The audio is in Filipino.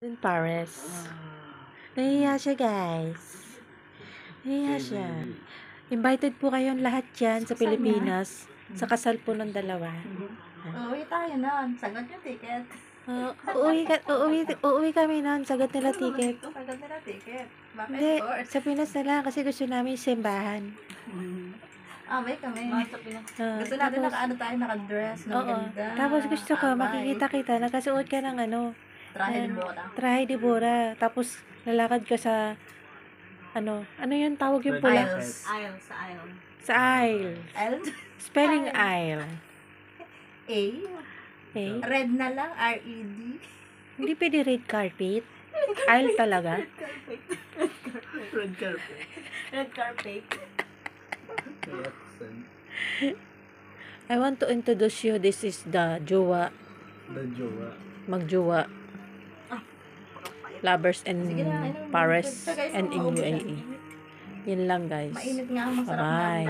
In Paris. Nahiya siya, guys. Nahiya siya. Invited po kayong lahat dyan sa Pilipinas. Sa kasal po ng dalawa. Uuwi tayo nun. Sagot yung ticket. Uuwi kami nun. Sagot nila ticket. Sagot nila ticket. Bakit? Hindi, Of course. sa Pinas na lang kasi gusto namin simbahan. May kami. Gusto natin Tapos, naka-ano tayo, naka-dress. No, oo. ganda. Tapos gusto ko, Abay. makikita kita, nakasuot ka ng Trahe de boda. trahe de boda. Tapos, lalakad ka sa, ano yun tawag yung pula? Aisles. Sa aisle. L. Spelling aisle. A. Okay? Red na lang. R-E-D. Hindi pwede red carpet. Aisle talaga. Red carpet. Red carpet. I want to introduce you. This is the jowa. The jowa. Magjowa. Lovers in Sige na, inom. Paris Guys, and in maubos UAE. yan. Yun lang, guys. Mainit nga. Masarap na. Bye.